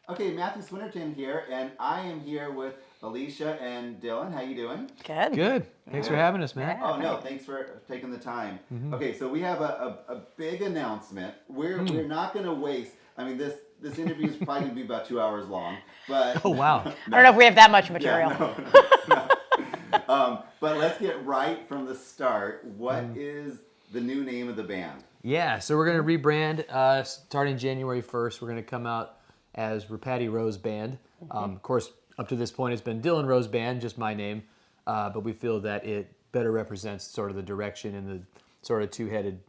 Okay, Matthew Swinnerton here, and I am here with Alisha and Dylan. How you doing? Good. Good. Thanks for Good. having us, Matt. Yeah, Oh no, thanks. thanks for taking the time. Mm-hmm. Okay, so we have a big announcement. We're not going to waste. I mean, this interview is probably going to be about 2 hours long, but Oh, wow. I don't know if we have that much yeah, material. no. But let's get right from the start. What is the new name of the band? Yeah, so we're going to rebrand starting January 1st. We're going to come out as Ripatti Rose Band. Of course, up to this point, it's been Dylan Rose Band, just my name. But we feel that it better represents sort of the direction and the sort of two-headed,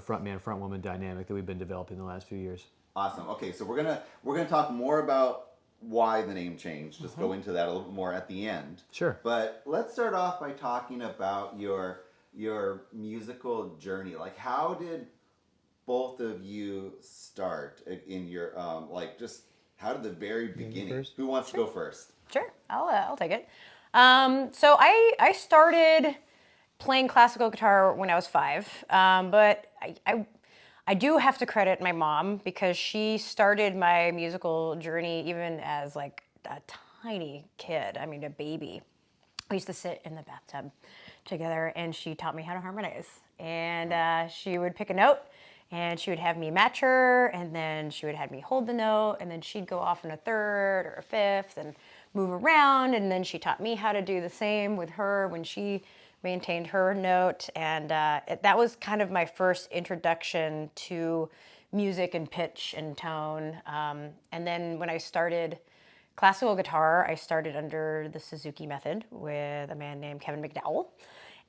front man, front woman dynamic that we've been developing the last few years. Awesome. Okay, so we're gonna talk more about why the name changed. Just go into that a little bit more at the end. Sure. But let's start off by talking about your musical journey. Like, how did both of you start in your just how did the very beginning? first? Who wants to go first? Sure, I'll take it. So I started playing classical guitar when I was 5, but I do have to credit my mom because she started my musical journey even as like a tiny kid. I mean, a baby. We used to sit in the bathtub together, and she taught me how to harmonize. And she would pick a note, and she would have me match her, and then she would have me hold the note, and then she'd go off in a third or a fifth and move around, and then she taught me how to do the same with her when she maintained her note, and that was kind of my first introduction to music and pitch and tone. And then when I started classical guitar, I started under the Suzuki method with a man named Kevin McDowell.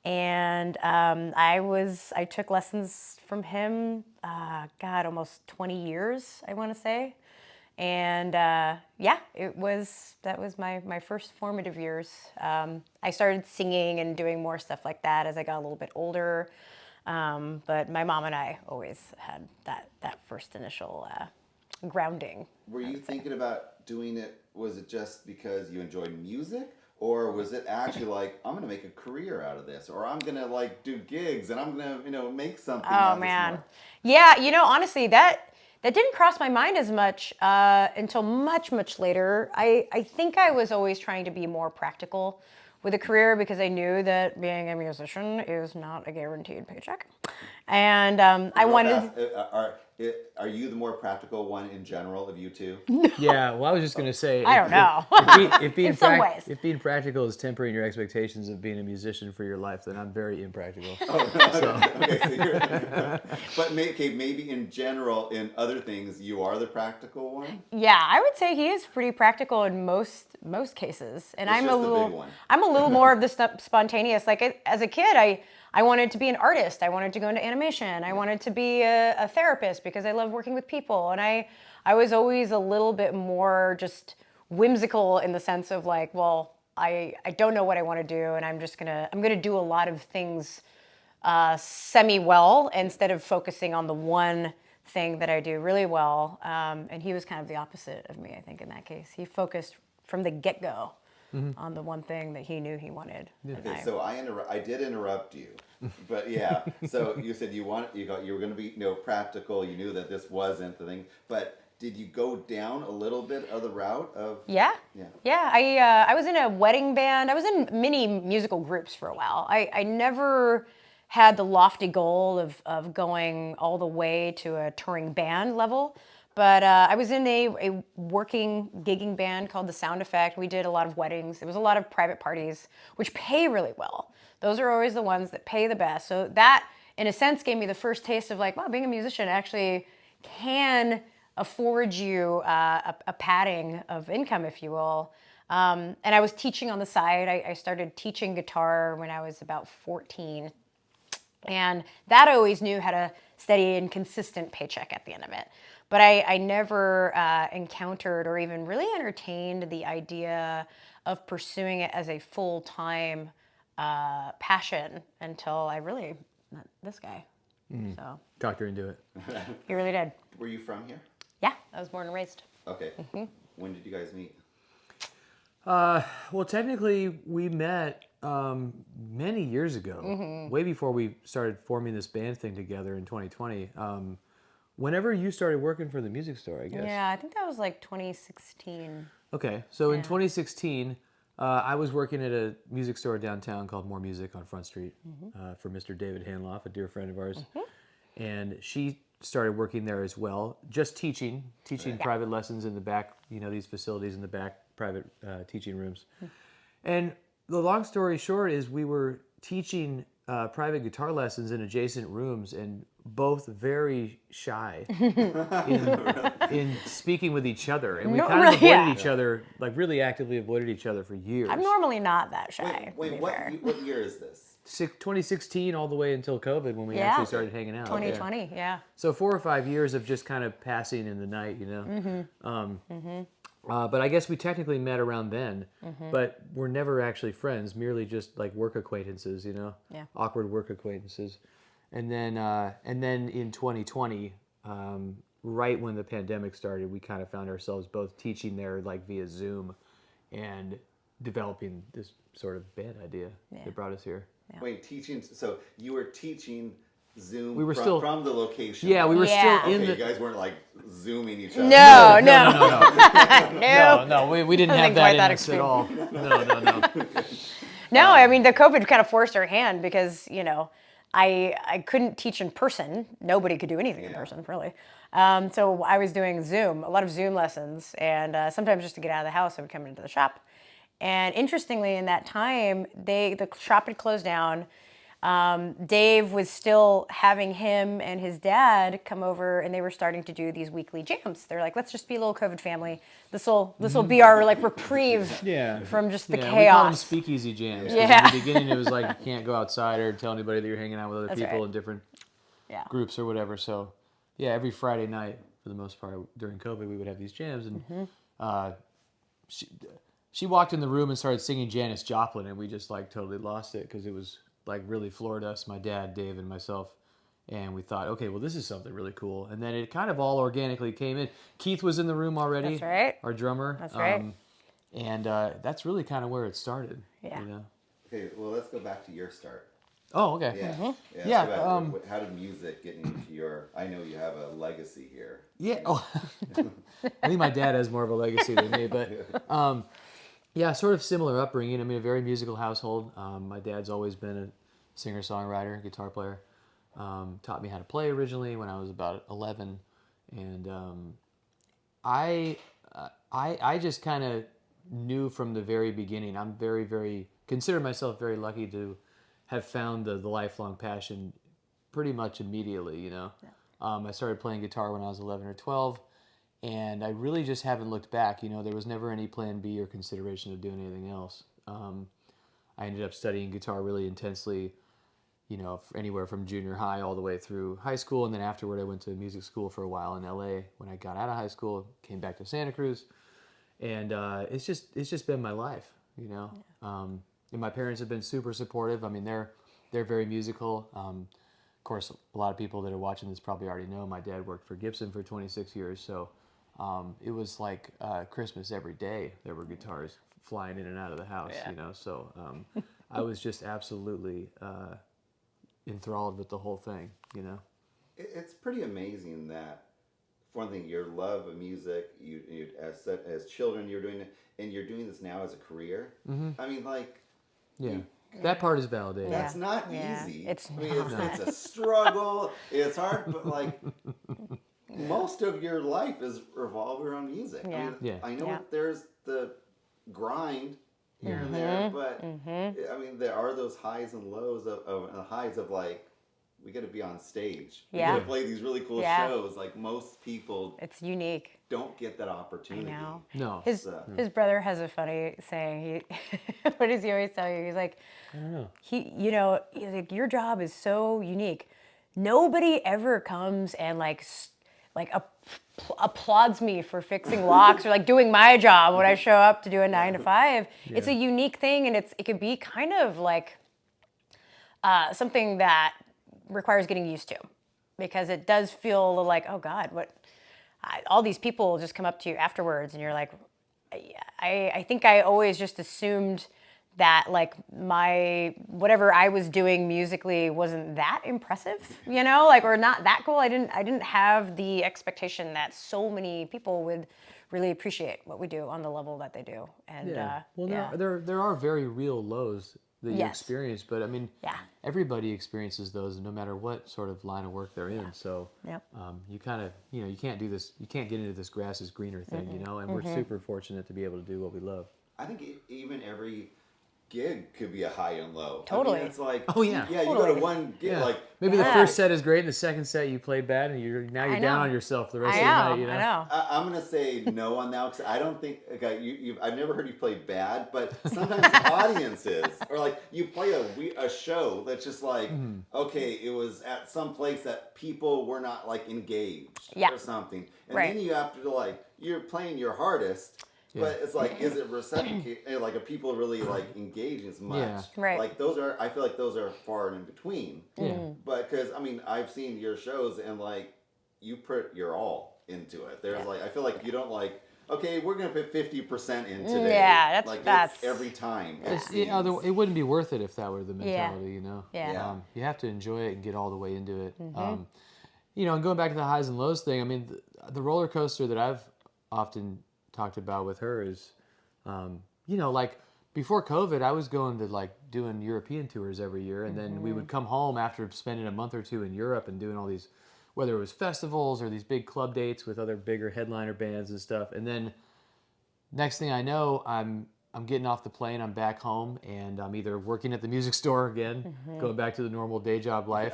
And I took lessons from him, almost 20 years, I want to say. And that was my first formative years. I started singing and doing more stuff like that as I got a little bit older. But my mom and I always had that first initial grounding. Were you thinking about doing it? Was it just because you enjoyed music? Or was it actually like, I'm gonna make a career out of this, or I'm gonna like do gigs and I'm gonna make something out Oh of this man, more? yeah. Honestly, that didn't cross my mind as much until much later. I think I was always trying to be more practical with a career because I knew that being a musician is not a guaranteed paycheck, and I wanted. Are you the more practical one in general of you two? Yeah, well, I was just going to say, I don't know. if being In some ways. if being practical is tempering your expectations of being a musician for your life, then I'm very impractical. Okay, so but maybe in general, in other things, you are the practical one. Yeah, I would say he is pretty practical in most cases, and It's I'm a just the big little one. I'm a little more of the spontaneous. Like as a kid, I wanted to be an artist. I wanted to go into animation. I wanted to be a therapist because I love working with people, and I was always a little bit more just whimsical in the sense of like, well, I don't know what I want to do, and I'm gonna do a lot of things semi well instead of focusing on the one thing that I do really well. And he was kind of the opposite of me, I think, in that case. He focused from the get go on the one thing that he knew he wanted. Okay, so I did interrupt you, but yeah. So you said you were going to be practical. You knew that this wasn't the thing, but did you go down a little bit of the route of? Yeah. Yeah. Yeah. I was in a wedding band. I was in many musical groups for a while. I never had the lofty goal of going all the way to a touring band level. But I was in a working gigging band called The Sound Effect. We did a lot of weddings. There was a lot of private parties, which pay really well. Those are always the ones that pay the best. So that, in a sense, gave me the first taste of like, wow, being a musician actually can afford you a padding of income, if you will. And I was teaching on the side. I started teaching guitar when I was about 14. And that I always knew had a steady and consistent paycheck at the end of it. But I never encountered or even really entertained the idea of pursuing it as a full-time passion until I really met this guy. So Talked her into it. he really did. Were you from here? Yeah, I was born and raised. Okay. When did you guys meet? Well, technically, we met many years ago, way before we started forming this band thing together in 2020. whenever you started working for the music store, I guess. Yeah, I think that was like 2016. Okay, so in 2016, I was working at a music store downtown called More Music on Front Street for Mr. David Hanloff, a dear friend of ours. And she started working there as well, just teaching private lessons in the back, these facilities in the back, private teaching rooms. And the long story short is we were teaching private guitar lessons in adjacent rooms, and both very shy in speaking with each other. And we kind of avoided each other, like really actively avoided each other for years. I'm normally not that shy. Wait, what year is this? 2016 all the way until COVID when we actually started hanging out. 2020, yeah. So 4 or 5 years of just kind of passing in the night, But I guess we technically met around then, but we're never actually friends, merely just like work acquaintances, Yeah. awkward work acquaintances. And then in 2020, right when the pandemic started, we kind of found ourselves both teaching there like via Zoom and developing this sort of band idea that brought us here. Yeah. Wait, teaching. So you were teaching Zoom We were from, still from the location. Yeah, we were still in Okay, the. you guys weren't like zooming each other. No. No, we didn't have Nothing that quite in that us at extreme. all. No. No, I mean, the COVID kind of forced our hand because, I couldn't teach in person. Nobody could do anything in person, really. So I was doing Zoom, a lot of Zoom lessons. And sometimes just to get out of the house, I would come into the shop. And interestingly, in that time, the shop had closed down. Dave was still having him and his dad come over, and they were starting to do these weekly jams. They're like, let's just be a little COVID family. This will be our like reprieve from just the chaos. We call them speakeasy jams. 'Cause Yeah. In the beginning, it was like you can't go outside or tell anybody that you're hanging out with other That's people right. in different Yeah. groups or whatever. So, yeah, every Friday night, for the most part, during COVID, we would have these jams. And she walked in the room and started singing Janis Joplin, and we just like totally lost it because it was like really floored us, my dad, Dave, and myself. And we thought, okay, well, this is something really cool. And then it kind of all organically came in. Keith was in the room already. That's right. Our drummer. That's right. And that's really kind of where it started. Yeah. Okay, well, let's go back to your start. Oh, okay. Yeah. Yeah, let's go back. How did music get into your? I know you have a legacy here. Yeah. Oh, I think my dad has more of a legacy than me, but yeah, sort of similar upbringing. I mean, a very musical household. My dad's always been a singer-songwriter, guitar player. Taught me how to play originally when I was about 11, and I just kind of knew from the very beginning. I'm very consider myself very lucky to have found the lifelong passion pretty much immediately. I started playing guitar when I was 11 or 12. And I really just haven't looked back. There was never any plan B or consideration of doing anything else. I ended up studying guitar really intensely, anywhere from junior high all the way through high school. And then afterward, I went to music school for a while in LA. When I got out of high school, came back to Santa Cruz. And it's just been my life, And my parents have been super supportive. I mean, they're very musical. Of course, a lot of people that are watching this probably already know my dad worked for Gibson for 26 years. So it was like Christmas every day. There were guitars flying in and out of the house, So I was just absolutely enthralled with the whole thing, It's pretty amazing that, for one thing, your love of music. You as children, you're doing it, and you're doing this now as a career. I mean, like. Yeah. That part is validated. That's not easy. It's it's a struggle. It's hard, but like most of your life is revolved around music. Yeah. I know there's the grind here and there, but I mean there are those highs and lows of highs of like we got to be on stage. We got to play these really cool shows. Like most people, it's unique. Don't get that opportunity. I know. No. His brother has a funny saying. What does he always tell you? He's like, I don't know. He's like, your job is so unique. Nobody ever comes and like applauds me for fixing locks or like doing my job when I show up to do a 9 to 5. Yeah. It's a unique thing, and it could be kind of like something that requires getting used to, because it does feel like, oh God, all these people just come up to you afterwards, and you're like, I think I always just assumed that like my whatever I was doing musically wasn't that impressive, like or not that cool. I didn't have the expectation that so many people would really appreciate what we do on the level that they do. And Well, yeah. there are very real lows that you Yes. experience, but I mean, Yeah. everybody experiences those, no matter what sort of line of work they're in. So, Yep. you kind of, you can't do this, you can't get into this grass is greener thing, and we're super fortunate to be able to do what we love. I think even every gig could be a high and low. Totally. I mean, it's like, Oh, yeah. yeah, you go Totally. to one gig, like, Maybe the Yeah. first set is great, and the second set you played bad, and now you're I down know. on yourself the rest I of the night. know. I know. I'm gonna say no on that because I don't think I've never heard you play bad, but sometimes audiences or like you play a show that's just like okay, it was at some place that people were not like engaged Yeah. or something, and Right. then you have to like you're playing your hardest. Yeah. But it's like, is it reciprocated? Like, are people really like engaging as much? Yeah. Right. Like I feel like those are far and in between. Yeah. But because I mean, I've seen your shows and like you put your all into it. There's like I feel like you don't like okay, we're gonna put 50% in today. Yeah, that's it's every time. It wouldn't be worth it if that were the mentality, Yeah. You have to enjoy it and get all the way into it. And going back to the highs and lows thing, I mean, the roller coaster that I've often talked about with her is, like before COVID, I was going to like doing European tours every year, and then we would come home after spending a month or two in Europe and doing all these, whether it was festivals or these big club dates with other bigger headliner bands and stuff. And then next thing I know, I'm getting off the plane, I'm back home, and I'm either working at the music store again, going back to the normal day job life,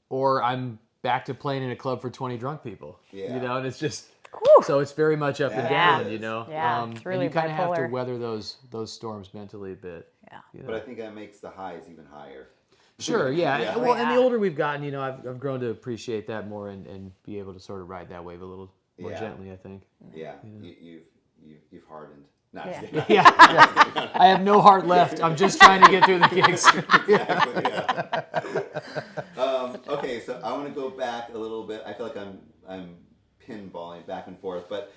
or I'm back to playing in a club for 20 drunk people. Yeah. And it's just. Whew. So it's very much up and Yeah. down, Yeah, it's really and you kind of have to bipolar. weather those storms mentally a bit. Yeah. But I think that makes the highs even higher. Sure, yeah. Yeah. Well, and the Yeah. older we've gotten, I've grown to appreciate that more and be able to sort of ride that wave a little more Yeah. gently, I think. Yeah. You've hardened. No, Yeah. just kidding. Yeah. I have no heart left. I'm just trying to get through the gigs. Exactly, yeah. Okay, so I want to go back a little bit. I feel like I'm pinballing back and forth, but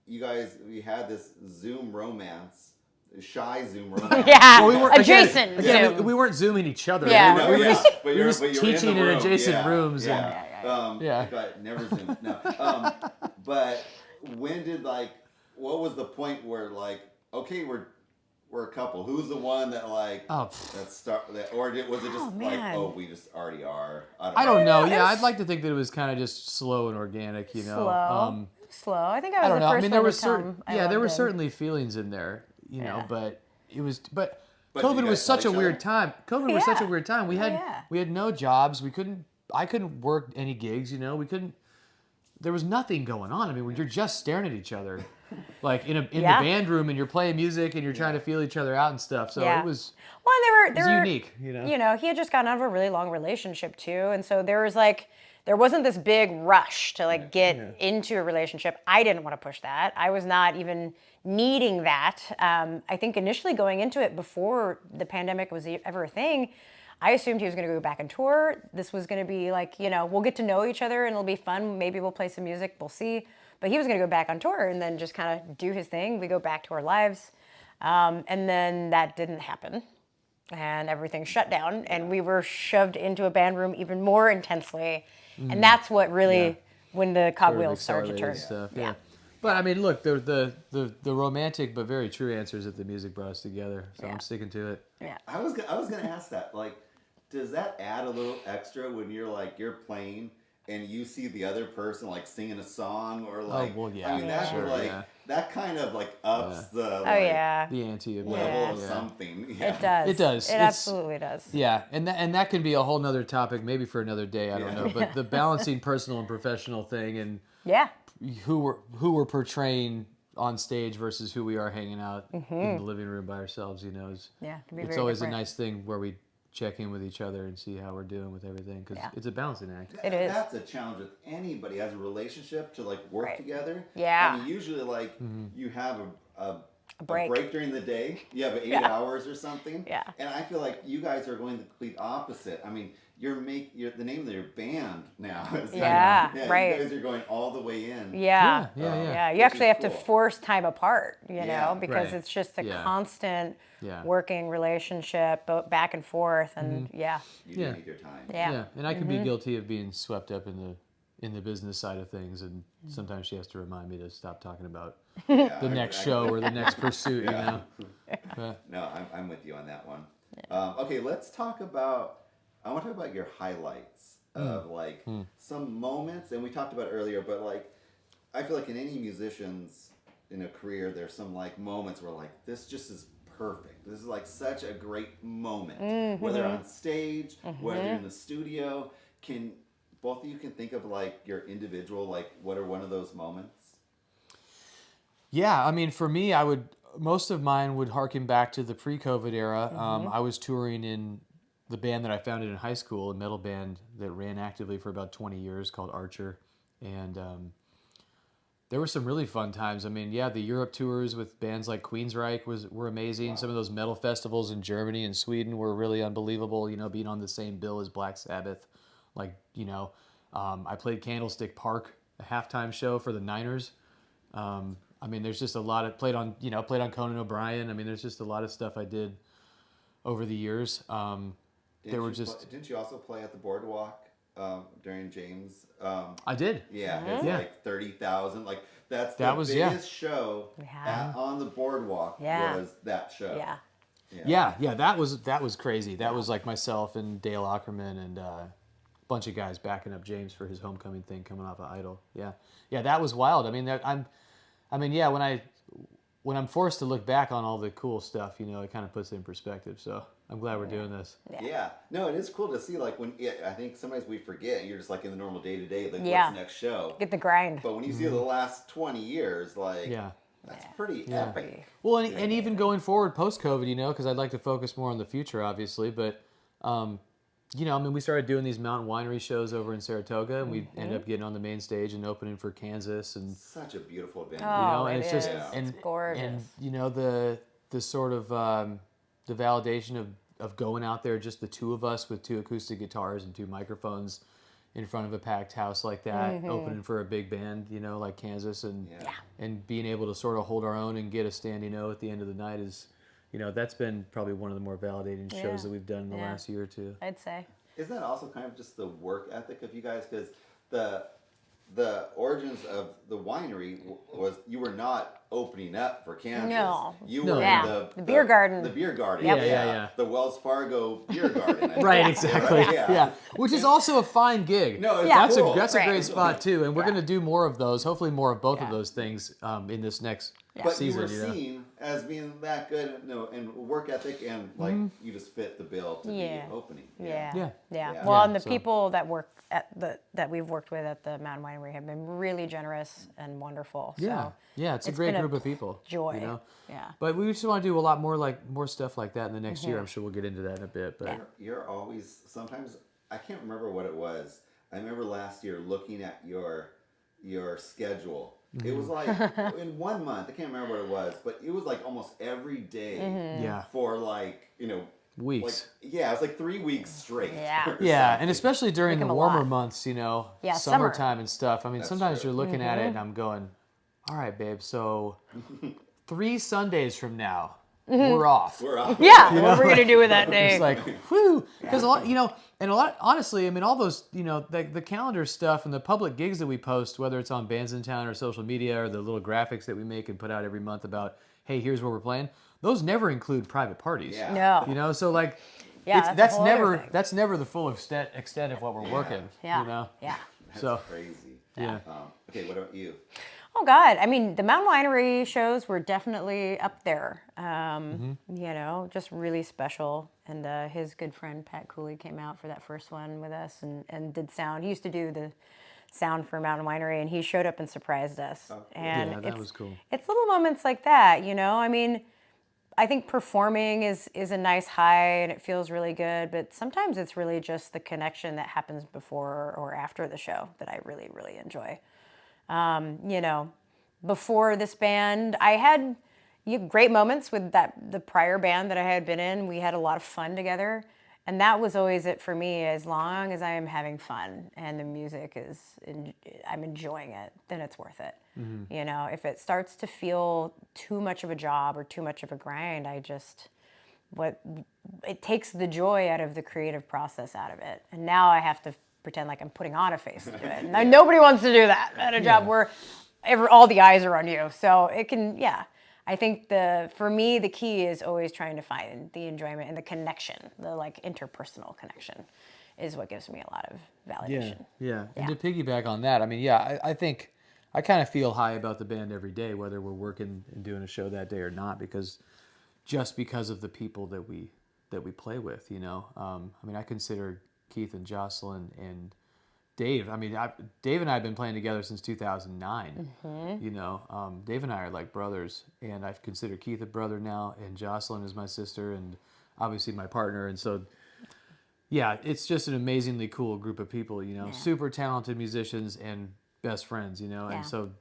you guys, we had this Zoom romance, shy Zoom romance. Yeah. Well, we were Adjacent. Again, Zoom. we weren't zooming each other. Yeah. No, We were yeah, just, but we were you're just in the teaching in room. adjacent Yeah, rooms. Yeah. And, Yeah. But never Zoom. No. But when did what was the point where okay, we're a couple? Who's the one that or was it just man. we just already are? I don't know. It Yeah, was- I'd like to think that it was kind of just slow and organic, Slow. Slow. I think I was I don't the know. first I mean, there one was to come. certain, I there loved were him. certainly feelings in there, Yeah. but it was, But COVID you was guys such a saw each weird other? time. COVID was such a Yeah. weird time. We yeah. had no jobs. I couldn't work any gigs. We couldn't. There was nothing going on. I mean, when you're just staring at each other, like in the Yeah. band room, and you're playing music and you're trying to feel each other out and stuff. So Yeah. it was. Well, and It was unique, he had just gotten out of a really long relationship too, and so there wasn't this big rush to get into a relationship. I didn't want to push that. I was not even needing that. I think initially going into it before the pandemic was ever a thing, I assumed he was going to go back on tour. This was going to be we'll get to know each other and it'll be fun. Maybe we'll play some music. We'll see. But he was going to go back on tour and then just kind of do his thing. We go back to our lives. And then that didn't happen. And everything shut down. And we were shoved into a band room even more intensely. And that's what really, when the cogwheels started to turn. Stuff. Yeah. But I mean, look, the romantic but very true answer is that the music brought us together. So I'm sticking to it. Yeah. I was gonna ask that. Does that add a little extra when you're playing and you see the other person singing a song or well, yeah, I mean that's sure, that kind of ups the The ante of level of yeah. something. Yeah. It does. It does. It absolutely does. Yeah, and that can be a whole nother topic, maybe for another day. I don't know, but the balancing personal and professional thing, and Yeah. who we're portraying on stage versus who we are hanging out in the living room by ourselves. Is Yeah, it can be it's very always different. a nice thing where we check in with each other and see how we're doing with everything because it's a balancing act. It is. That's a challenge with anybody who has a relationship to work Right. together. Yeah. I mean, usually you have a break. during the day. You have 8 Yeah. hours or something. Yeah. And I feel like you guys are going the complete opposite. I mean, you're the name of your band now. Is Yeah, right. You guys are going all the way in. Yeah. Yeah. You Which actually is have to cool. force time apart, Yeah. because Right. it's just a Yeah. constant Yeah. working relationship, back and forth, and You do need your time. Yeah. And I can be guilty of being swept up in the business side of things, and sometimes she has to remind me to stop talking about Yeah, the next show or the next pursuit. You know. No, I'm with you on that one. Okay, let's talk about. I want to talk about your highlights of like some moments, and we talked about it earlier, but like I feel like in any musician's in a career, there's some like moments where like this just is perfect. This is like such a great moment, whether on stage, whether in the studio. Can both of you can think of like your individual like what are one of those moments? Yeah, I mean, for me, most of mine would harken back to the pre-COVID era. I was touring in the band that I founded in high school, a metal band that ran actively for about 20 years called Archer, and there were some really fun times. I mean, yeah, the Europe tours with bands like Queensryche were amazing. Wow. Some of those metal festivals in Germany and Sweden were really unbelievable. You know, being on the same bill as Black Sabbath, like I played Candlestick Park, a halftime show for the Niners. I mean, there's just a lot of played on Conan O'Brien. I mean, there's just a lot of stuff I did over the years. Didn't you also play at the Boardwalk during James? I did. Yeah, it's like 30,000. Like that was the biggest show on the Boardwalk was that show. Yeah. That was crazy. That was like myself and Dale Ackerman and a bunch of guys backing up James for his homecoming thing coming off of Idol. Yeah, that was wild. I mean, when I'm forced to look back on all the cool stuff, it kind of puts it in perspective. So I'm glad we're doing this. Yeah. No, it is cool to see. Like I think sometimes we forget. You're just like in the normal day to day. Like what's the next show? Get the grind. But when you see the last 20 years, like that's pretty epic. Well, and even going forward post COVID, because I'd like to focus more on the future, obviously. But we started doing these mountain winery shows over in Saratoga, and we ended up getting on the main stage and opening for Kansas, and such a beautiful venue. And it's just it's gorgeous. And the sort of the validation of going out there, just the two of us with two acoustic guitars and two microphones in front of a packed house like that, opening for a big band, like Kansas, and being able to sort of hold our own and get a standing O at the end of the night is. That's been probably one of the more validating shows that we've done in the last year or two. I'd say. Isn't that also kind of just the work ethic of you guys? Because the origins of the winery was you were not opening up for Kansas. No. You were in the beer garden. The beer garden. Yep. Yeah. The Wells Fargo beer garden. Right, exactly. Right? Yeah. Which is also a fine gig. No, that's cool. That's a great spot too, and we're going to do more of those. Hopefully, more of both of those things in this next But season. you were seen as being that good, and work ethic, and like you just fit the bill to be opening. Yeah. Well, and the people that work that we've worked with at the Mountain Winery have been really generous and wonderful. So it's a great group of people. Joy. Yeah. But we just want to do a lot more stuff like that in the next year. I'm sure we'll get into that in a bit. But you're always sometimes I can't remember what it was. I remember last year looking at your schedule. It was like in 1 month. I can't remember what it was, but it was like almost every day for like weeks. Like, it was like 3 weeks straight. Yeah, and especially during the warmer months, summertime summertime and stuff. I mean, sometimes you're looking at it and I'm going, all right, babe, so 3 Sundays from now, we're off. We're off. Yeah, what are we gonna do with that day? It's like, whew, because honestly, I mean, all those, the calendar stuff and the public gigs that we post, whether it's on Bands in Town or social media or the little graphics that we make and put out every month about, hey, here's where we're playing. Those never include private parties. Yeah. No. So like, that's never the full extent of what we're working. Yeah. Yeah. That's crazy. Yeah. Okay, what about you? Oh God, I mean, the Mountain Winery shows were definitely up there. Just really special. And his good friend Pat Cooley came out for that first one with us and did sound. He used to do the sound for Mountain Winery, and he showed up and surprised us. Oh, cool. And that was cool. It's little moments like that, I mean, I think performing is a nice high and it feels really good, but sometimes it's really just the connection that happens before or after the show that I really, really enjoy. Before this band, I had, you have great moments with the prior band that I had been in. We had a lot of fun together. And that was always it for me. As long as I am having fun and the music I'm enjoying it, then it's worth it. You know, if it starts to feel too much of a job or too much of a grind, it takes the joy out of the creative process out of it. And now I have to pretend like I'm putting on a face to do it. And nobody wants to do that at a job where all the eyes are on you. So it can, I think for me, the key is always trying to find the enjoyment and the connection, the like interpersonal connection is what gives me a lot of validation. Yeah. And to piggyback on that, I mean, I think I kind of feel high about the band every day, whether we're working and doing a show that day or not, because of the people that we play with, you know. I mean, I consider Keith and Jocelyn and Dave. I mean, Dave and I have been playing together since 2009. You know, Dave and I are like brothers, and I consider Keith a brother now, and Jocelyn is my sister, and obviously my partner. And so, yeah, it's just an amazingly cool group of people. You know, super talented musicians and best friends. You know, and so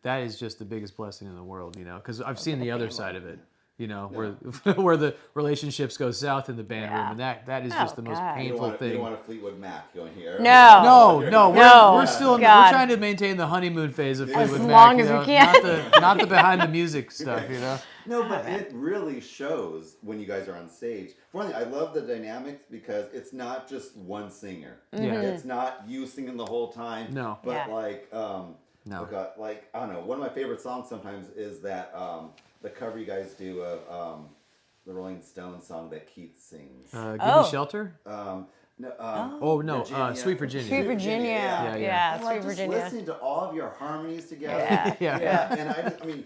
that is just the biggest blessing in the world. You know, because I've seen the other side of it. You know, where the relationships go south in the band room, and that is just the most painful thing. You don't want a Fleetwood Mac going here. No. We're still we're trying to maintain the honeymoon phase of Fleetwood Mac. Long as we can. Not the behind the music stuff, you know. No, but it really shows when you guys are on stage. For one thing, I love the dynamics because it's not just one singer. It's not you singing the whole time. No. But like, oh God, like, I don't know. One of my favorite songs sometimes is that the cover you guys do of the Rolling Stones song that Keith sings. Give Me Shelter? Virginia. Sweet Virginia. Sweet Virginia. Yeah, Sweet Virginia. Listening to all of your harmonies together. Yeah. And I mean,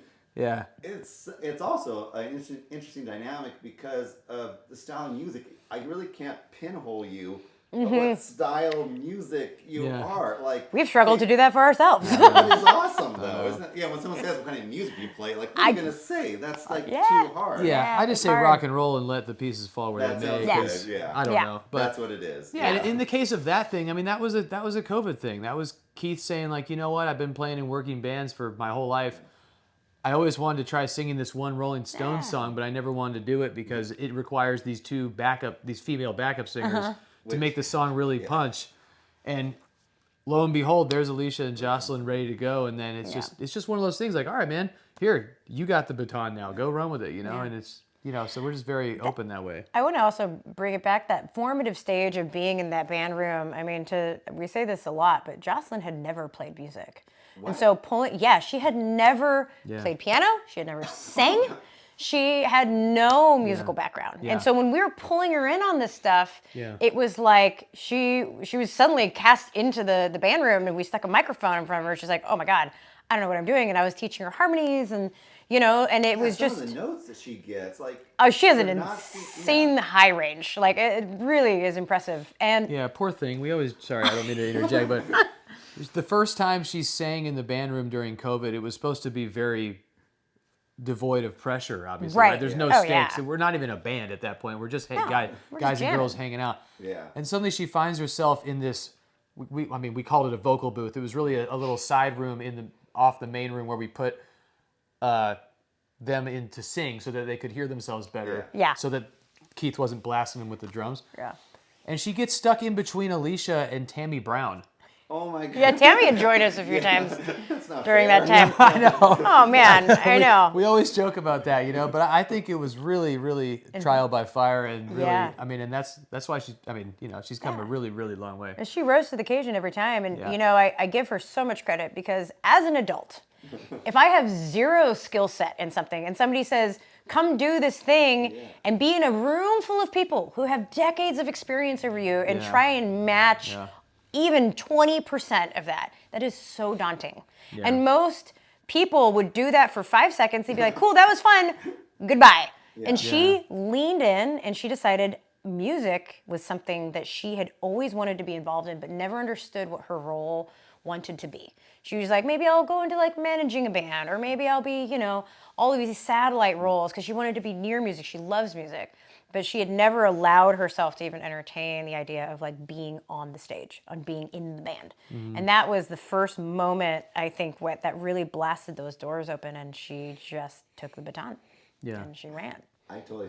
it's also an interesting dynamic because of the style of music. I really can't pinhole you. What style of music you are. Like, we've struggled to do that for ourselves. That is awesome, though, isn't it? Yeah, when someone says what kind of music you play, like, what are you going to say? That's like too hard. Yeah, I just say hard. Rock and roll and let the pieces fall where they may. Yes. Yeah. I don't know, but that's what it is. Yeah, and in the case of that thing, I mean, that was a COVID thing. That was Keith saying, like, you know what? I've been playing in working bands for my whole life. I always wanted to try singing this one Rolling Stones song, but I never wanted to do it because it requires these female backup singers to make the song really punch. And lo and behold, there's Alisha and Jocelyn ready to go. And then it's just one of those things like, all right, man, here, you got the baton now. Go run with it, you know? And it's, you know, so we're just very open that way. I want to also bring it back, that formative stage of being in that band room. I mean, we say this a lot, but Jocelyn had never played music. What? And so she had never played piano. She had never sang. She had no musical background. And so when we were pulling her in on this stuff, it was like she was suddenly cast into the band room, and we stuck a microphone in front of her. She's like, oh my God, I don't know what I'm doing. And I was teaching her harmonies, and you know, and it was just some of the notes that she gets, like, she has an insane high range. Like, it really is impressive. And poor thing. Sorry, I don't mean to interject, but the first time she sang in the band room during COVID, it was supposed to be very devoid of pressure, obviously. Right? There's no stakes. We're not even a band at that point. We're just guys and girls hanging out. Yeah. And suddenly she finds herself in this. We called it a vocal booth. It was really a little side room off the main room where we put them in to sing so that they could hear themselves better. Yeah. So that Keith wasn't blasting them with the drums. Yeah. And she gets stuck in between Alisha and Tammy Brown. Oh my God. Yeah, Tammy had joined us a few times during that time. I know. Oh man, I know. We always joke about that, you know, but I think it was really, really trial by fire, and really, I mean, and that's why she's come a really, really long way. And she rose to the occasion every time, and you know, I give her so much credit because as an adult, if I have zero skill set in something and somebody says, come do this thing and be in a room full of people who have decades of experience over you and try and match even 20% of that is so daunting. Yeah. And most people would do that for 5 seconds. They'd be like, cool, that was fun. Goodbye. Yeah. And she leaned in and she decided music was something that she had always wanted to be involved in, but never understood what her role wanted to be. She was like, maybe I'll go into like managing a band, or maybe I'll be, you know, all of these satellite roles, because she wanted to be near music. She loves music. But she had never allowed herself to even entertain the idea of like being on the stage, on being in the band. And that was the first moment, I think, that really blasted those doors open, and she just took the baton. Yeah. And she ran. I totally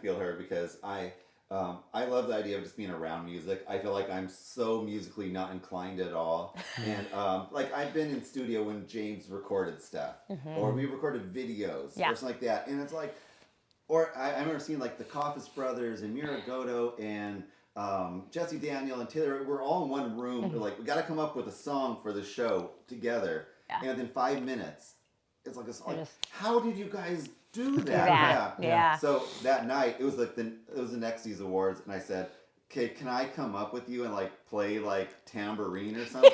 feel her because I love the idea of just being around music. I feel like I'm so musically not inclined at all. And like I've been in studio when James recorded stuff, or we recorded videos, or something like that. And it's like, or I remember seeing like the Coffis Brothers and Mira Godo and Jesse Daniel and Taylor. We're all in one room. We're like, we got to come up with a song for the show together. Yeah. And within 5 minutes, it's like a song. Like, how did you guys do that? Yeah. So that night, it was like the Nexties Awards, and I said, "Okay, can I come up with you and like play like tambourine or something?"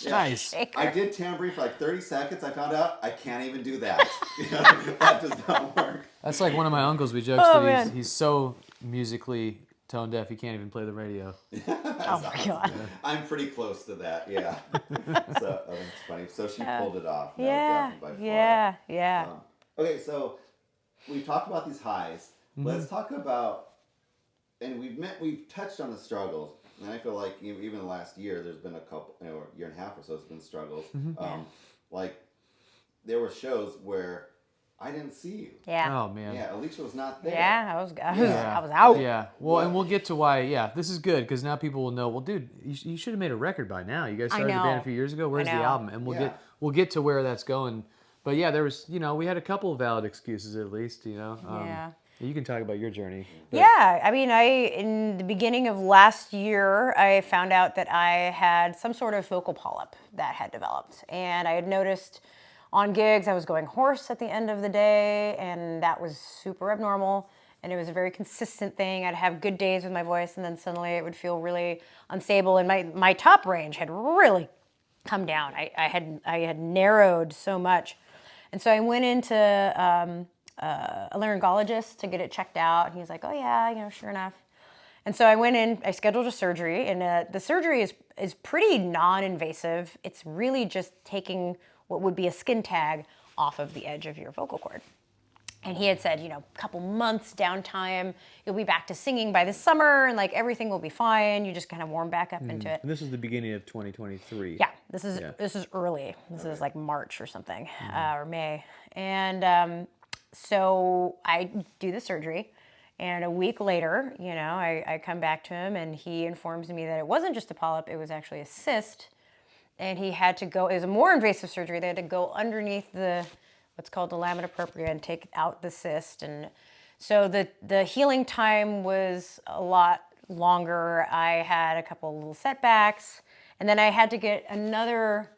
Nice. I did tambourine for like 30 seconds. I found out I can't even do that. That does not work. That's like one of my uncles. We joked that he's so musically tone deaf he can't even play the radio. Oh my God. I'm pretty close to that. Yeah. So that's funny. So she pulled it off. Yeah. Okay, so we've talked about these highs. Let's talk about, and we've touched on the struggles, and I feel like even the last year, there's been a couple, year and a half or so, it's been struggles. Like there were shows where I didn't see you. Yeah. Oh man. Yeah, Alisha was not there. Yeah, I was out. Yeah. Well, and we'll get to why. Yeah, this is good because now people will know. Well, dude, you should have made a record by now. You guys started the band a few years ago. Where's the album? And we'll get to where that's going. But yeah, there was, we had a couple of valid excuses at least, Yeah. You can talk about your journey. Yeah, I mean, in the beginning of last year, I found out that I had some sort of vocal polyp that had developed. And I had noticed on gigs I was going hoarse at the end of the day, and that was super abnormal. And it was a very consistent thing. I'd have good days with my voice, and then suddenly it would feel really unstable. And my top range had really come down. I had narrowed so much. And so I went into a laryngologist to get it checked out. And he was like, oh yeah, sure enough. And so I went in, I scheduled a surgery, and the surgery is pretty non-invasive. It's really just taking what would be a skin tag off of the edge of your vocal cord. And he had said, a couple months downtime, you'll be back to singing by the summer, and like everything will be fine. You just kind of warm back up into it. And this was the beginning of 2023. Yeah, this is early. This is like March or something, or May. And so I do the surgery, and a week later, I come back to him, and he informs me that it wasn't just a polyp, it was actually a cyst. And he had to go, it was a more invasive surgery. They had to go underneath what's called the lamina propria and take out the cyst. And so the healing time was a lot longer. I had a couple little setbacks, and then I had to get another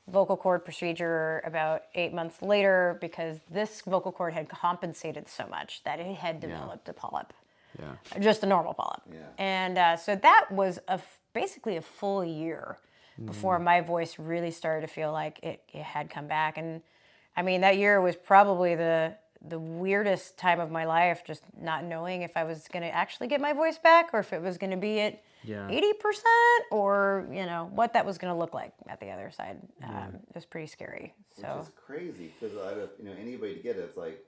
vocal cord procedure about 8 months later because this vocal cord had compensated so much that it had developed a polyp. Yeah. Just a normal polyp. Yeah. And so that was basically a full year before my voice really started to feel like it had come back. And I mean, that year was probably the weirdest time of my life, just not knowing if I was going to actually get my voice back or if it was going to be at 80% or, what that was going to look like at the other side. It was pretty scary. Which is crazy because anybody to get it, it's like,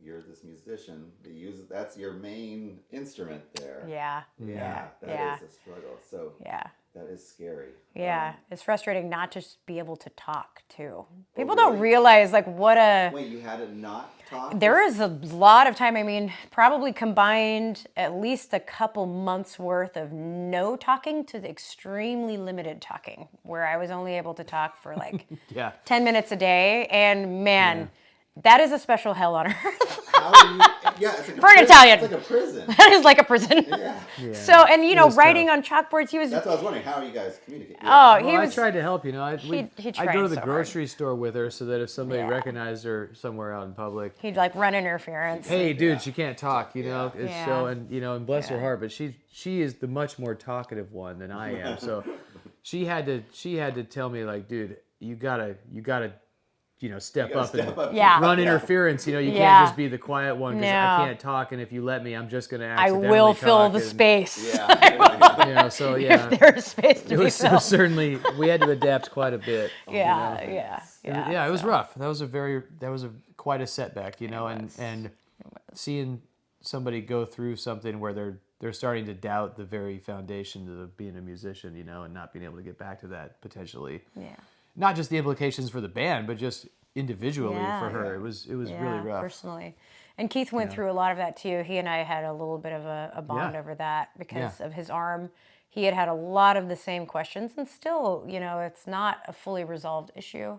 you're this musician that uses, that's your main instrument there. Yeah. That is a struggle. So that is scary. Yeah, it's frustrating not to just be able to talk too. People don't realize what a... Wait, you had to not talk? There is a lot of time. I mean, probably combined at least a couple months worth of no talking to extremely limited talking, where I was only able to talk for 10 minutes a day. And man, that is a special hell on earth. It's like for an Italian. It's like a prison. That is like a prison. Yeah. So, and writing on chalkboards, he was... That's what I was wondering, how you guys communicate. Yeah. Oh, I tried to help, I'd go to the grocery hard. Store with her so that if somebody recognized her somewhere out in public, he'd run interference. Hey, dude, she can't talk, It's so, and bless her heart, but she is the much more talkative one than I am. So she had to tell me dude, you gotta step gotta up step and up. Yeah. run interference. You Yeah. can't just be the quiet one because I No. can't talk, and if you let me, I'm just going to I accidentally will fill talk the and, space. Yeah. So yeah, If there's space to it be was filled. certainly, we had to adapt quite a bit. Yeah, It was so. rough. That was quite a setback, and seeing somebody go through something where they're starting to doubt the very foundation of being a musician, and not being able to get back to that potentially. Yeah. Not just the implications for the band, but just individually for her. Yeah. It was really rough. Personally. And Keith went through a lot of that too. He and I had a little bit of a bond Yeah. over that because Yeah. of his arm. He had a lot of the same questions, and still, it's not a fully resolved issue.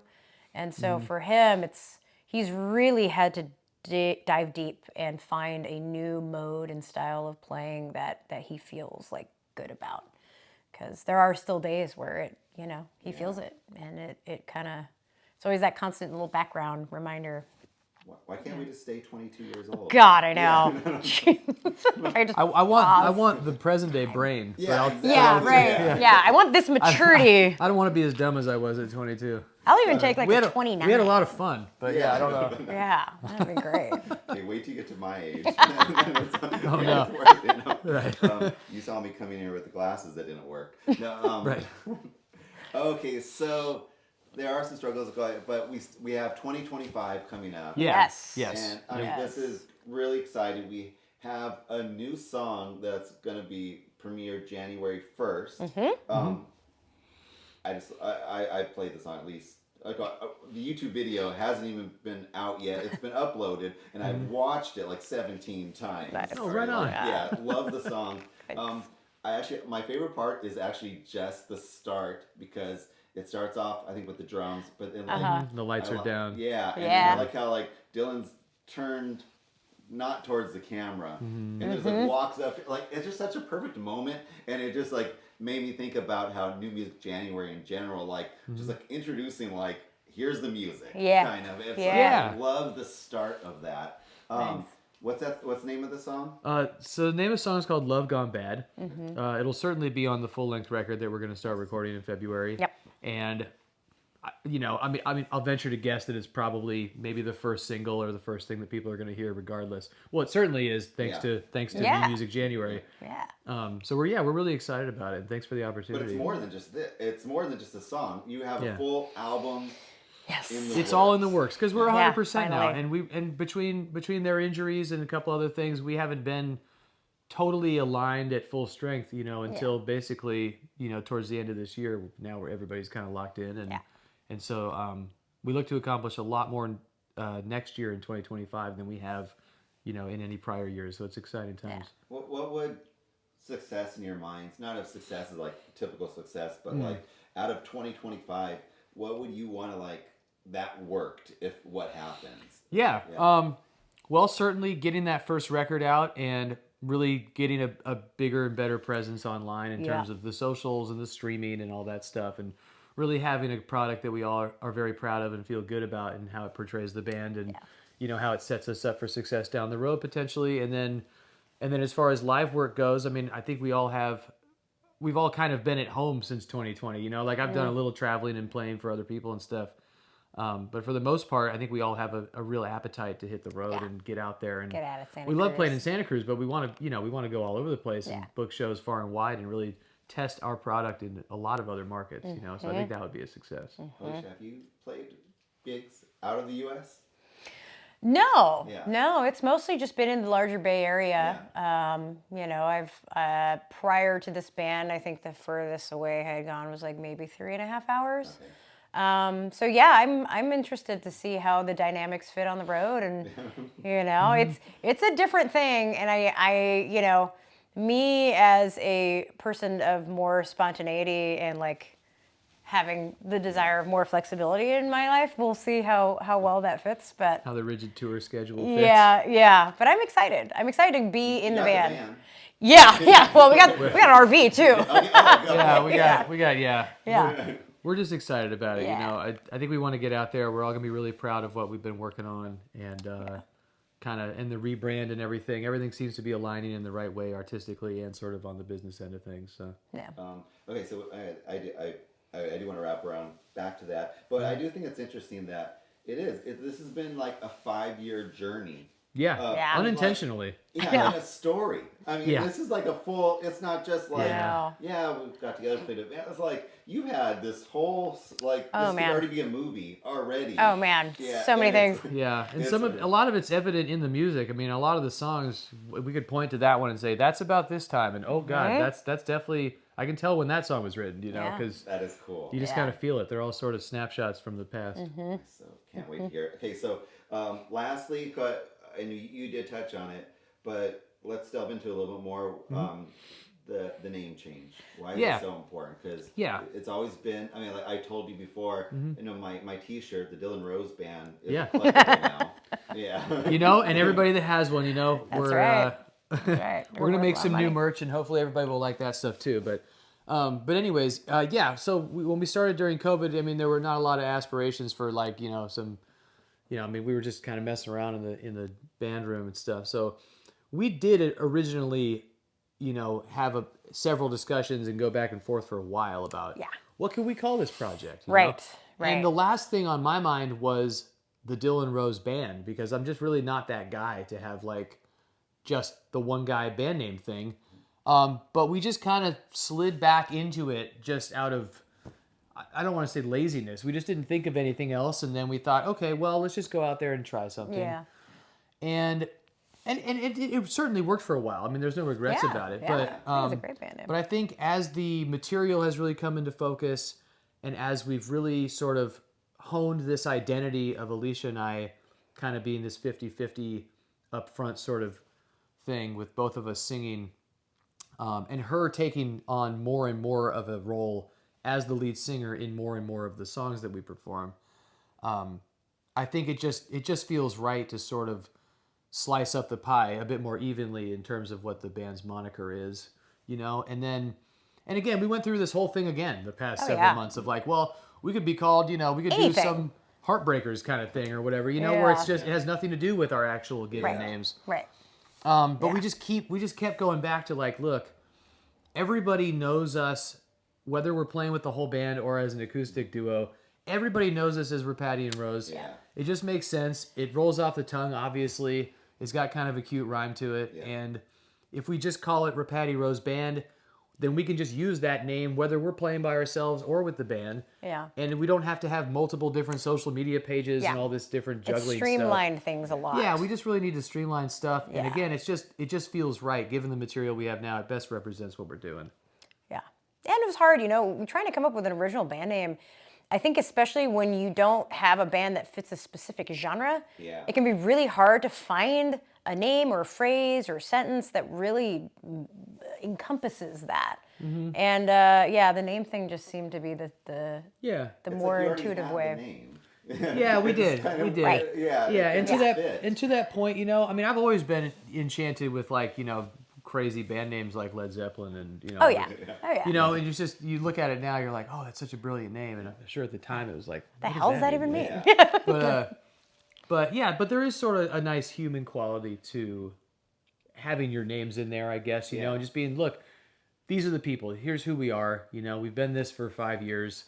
And so for him, he's really had to dive deep and find a new mode and style of playing that he feels like good about. Because there are still days where he feels it, and it kind of, it's always that constant little background reminder. Why can't we just stay 22 years old? God, I know. I want the present day brain. Yeah, But exactly. Yeah, right. Yeah, I want this maturity. I don't want to be as dumb as I was at 22. I'll even take like We a had 29. we had a lot of fun, but I don't know. Yeah, that'd be great. Okay, wait till you get to my age. Oh no. Right. You saw me coming here with the glasses that didn't work. No, Right. Okay, so there are some struggles, but we have 2025 coming up. Yeah. Yes. And I mean, this is really exciting. We have a new song that's going to be premiered January 1st. I played the song at least. The YouTube video hasn't even been out yet. It's been uploaded, and I've watched it like 17 times. Nice. Oh, right on. Yeah, love the song. My favorite part is actually just the start because it starts off, I think, with the drums, but then The lights are down. Yeah, and Yeah. I like how Dylan's turned not towards the camera, and there's walks up. It's just such a perfect moment, and it just made me think about how New Music January in general, just introducing here's the music, Yeah. kind of. It's Yeah. I love the start of that. Nice. What's the name of the song? So the name of the song is called Love Gone Bad. It'll certainly be on the full-length record that we're going to start recording in February. Yep. And I'll venture to guess that it's probably maybe the first single or the first thing that people are going to hear regardless. Well, it certainly is thanks to Yeah. New Music January. Yeah. So we're really excited about it. Thanks for the But opportunity. it's more than just this. It's more than just a song. You have a full album. Yes. It's all in the works because we're 100% now, finally. and between their injuries and a couple other things, we haven't been totally aligned at full strength, until basically, towards the end of this year. Now where everybody's kind of locked in, and so we look to accomplish a lot more next year in 2025 than we have, in any prior years. So it's exciting times. What would success in your minds? Not if success is typical success, but out of 2025, what would you want to that worked if what happens? Yeah. Well, certainly getting that first record out and really getting a bigger and better presence online in terms of the socials and the streaming and all that stuff, and really having a product that we all are very proud of and feel good about, and how it portrays the band, and how it sets us up for success down the road potentially. And then as far as live work goes, I mean, I think we've all kind of been at home since 2020. I've done a little traveling and playing for other people and stuff. But for the most part, I think we all have a real appetite to hit the road and get out there and Get out of Santa we love Cruz. playing in Santa Cruz, but we want to go all over the place and book shows far and wide and really test our product in a lot of other markets. So I think that would be a success. Alisha, have you played gigs out of the U.S.? No, Yeah. no, it's mostly just been in the larger Bay Area. I've prior to this band, I think the furthest away I had gone was maybe 3.5 hours. Okay. So yeah, I'm interested to see how the dynamics fit on the road, and it's a different thing, and I me as a person of more spontaneity and having the desire of more flexibility in my life, we'll see how well that fits. But How the rigid tour schedule fits. yeah. But I'm excited. I'm excited to be in the got band. the van. Yeah. Well, we got an RV too. Yeah. We're just excited about it. Yeah. I think we want to get out there. We're all gonna be really proud of what we've been working on, and and the rebrand and everything. Everything seems to be aligning in the right way artistically and sort of on the business end of things. So Yeah. Okay, so I do want to wrap around back to that, but I do think it's interesting that It is. This has been like a 5-year journey. Yeah, Yeah. unintentionally. Yeah, know. and a story. I mean, Yeah. this is like a full. It's not just like, Yeah. yeah, we've got together, played it. It's like you had this whole like Oh, this man. could already be a movie already. Oh man, Yeah, so many and things. Yeah, and It's- a lot of it's evident in the music. I mean, a lot of the songs we could point to that one and say that's about this time, and oh god, that's definitely I can tell when that song was written, you know, Yeah. because That is cool. you just Yeah. kind of feel it. They're all sort of snapshots from the past. So can't wait to hear it. Okay, so lastly, I know you did touch on it, but let's delve into a little bit more. The name change. Why is Yeah. it so important? Because Yeah. it's always been. I mean, like I told you before. You know, my T-shirt, the Dylan Rose Band, is Yeah. collectible now. Yeah. You know, and everybody that has one, you know, That's we're right. That's right. we're gonna worth make a lot some of new money. merch, and hopefully everybody will like that stuff too. But anyways, yeah. So when we started during COVID, I mean, there were not a lot of aspirations for like some, I mean, we were just kind of messing around in the band room and stuff. So we did it originally, have several discussions and go back and forth for a while about what can we call this project, you know? Right. Right. And the last thing on my mind was the Dylan Rose Band, because I'm just really not that guy to have like just the one guy band name thing. But we just kind of slid back into it just out of, I don't want to say laziness. We just didn't think of anything else. And then we thought, okay, well, let's just go out there and try something. Yeah. And it certainly worked for a while. I mean, there's no regrets Yeah, about it. yeah. But I think it's a great band name. But I think as the material has really come into focus, and as we've really sort of honed this identity of Alisha and I kind of being this 50-50 upfront sort of thing with both of us singing, and her taking on more and more of a role as the lead singer in more and more of the songs that we perform, I think it just feels right to sort of slice up the pie a bit more evenly in terms of what the band's moniker is, and again, we went through this whole thing again the past several months of like, well, we could be called, we could do Anything. some Heartbreakers kind of thing or whatever, where it's Yeah. just, it has nothing to do with our actual given Right. names. Right. But we just kept going back to like, look, everybody knows us, whether we're playing with the whole band or as an acoustic duo. Everybody knows us as Ripatti and Rose. Yeah. It just makes sense. It rolls off the tongue, obviously. It's got kind of a cute rhyme to it. Yeah. And if we just call it Ripatti Rose Band, then we can just use that name whether we're playing by ourselves or with the band. Yeah. And we don't have to have multiple different social media pages and Yeah. all this different It's juggling stuff. streamlined things a lot. Yeah, we just really need to streamline stuff. And Yeah. again, it just feels right. Given the material we have now, it best represents what we're doing. Yeah. And it was hard, we're trying to come up with an original band name. I think especially when you don't have a band that fits a specific genre, Yeah. it can be really hard to find a name or a phrase or a sentence that really encompasses that. And the name thing just seemed to be the Yeah. It's more like you already intuitive had way. the name. Yeah, we It's did. kind of- We did. Right. Yeah. Yeah, it and to just that fit. and to that point, I mean, I've always been enchanted with like, crazy band names like Led Zeppelin and Oh yeah. Oh yeah. And you look at it now, you're like, oh, that's such a brilliant name. And I'm sure at the time it was like, the what hell does does that even mean? Yeah. But there is sort of a nice human quality to having your names in there, I guess, Yeah. and just being, look, these are the people. Here's who we are. We've been this for 5 years.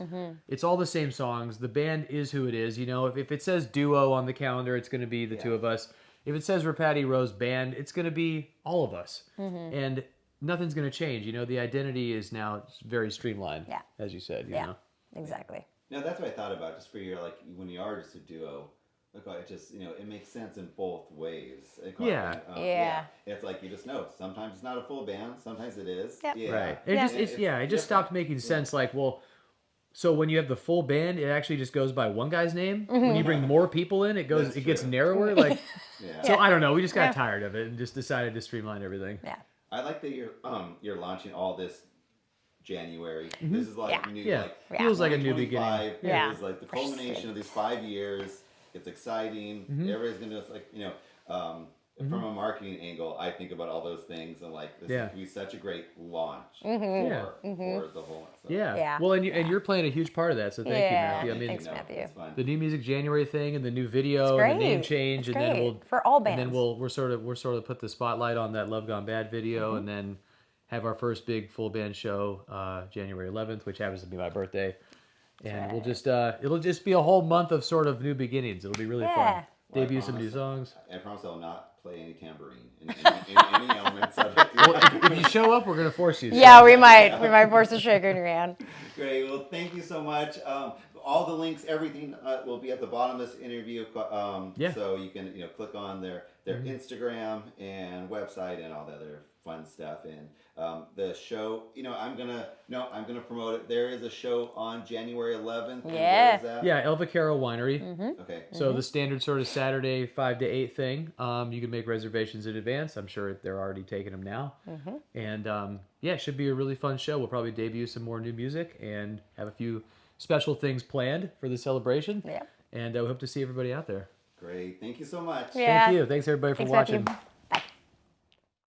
It's all the same songs. The band is who it is. If it says duo on the calendar, it's going to be the two of us. If it says Ripatti Rose Band, it's going to be all of us. And nothing's going to change. The identity is now very streamlined, Yeah. as you said. Yeah. Exactly. No, that's what I thought about. Just for your like when you are just a duo, like it just it makes sense in both ways. Yeah. Yeah. It's like you just know. Sometimes it's not a full band. Sometimes it is. Yep. Yeah. Right. Yeah. It just stopped making sense. Like, well, so when you have the full band, it actually just goes by one guy's name. When you bring more people in, it That's gets true. narrower. Like, Yeah. so I don't know. We just got Yeah. tired of it and just decided to streamline everything. Yeah. I like that you're launching all this January. This is like Yeah. new. Yeah. Like, Feels like a new 2025 beginning. Yeah. is like the Fresh culmination slate. of these 5 years. It's exciting. Everybody's gonna just like from a marketing angle, I think about all those things and like this Yeah. could be such a great launch Yeah. for the whole. So, Yeah. Yeah. Well, and you're playing a huge part of that. So thank you, Matthew. I mean, Thanks, Matthew. It's fun. the new music January thing and the new video It's and the name great. change, It's and then great. we'll For all And then bands. we're sort of put the spotlight on that Love Gone Bad video, and then have our first big full band show January 11th, which happens to be my birthday. And we'll just it'll just be a whole month of sort of new beginnings. It'll be really fun. Yeah. Debut some new songs. I promise I will not play any tambourine in any elements of it. Well, if you show up, we're gonna force you. Yeah, we might force a shaker in your hand. Great. Well, thank you so much. All the links, everything will be at the bottom of this interview. Yeah. So you can click on their Instagram and website and all the other fun stuff. And the show, I'm gonna promote it. There is a show on January 11th. And Yeah. where is that? Yeah, El Vaquero Winery. Okay. So the standard sort of Saturday 5 to 8 thing. You can make reservations in advance. I'm sure they're already taking them now. And yeah, it should be a really fun show. We'll probably debut some more new music and have a few special things planned for the celebration. Yeah. And we hope to see everybody out there. Great. Thank you so much. Yeah. Thank you. Thanks everybody for Thanks, watching. Matthew.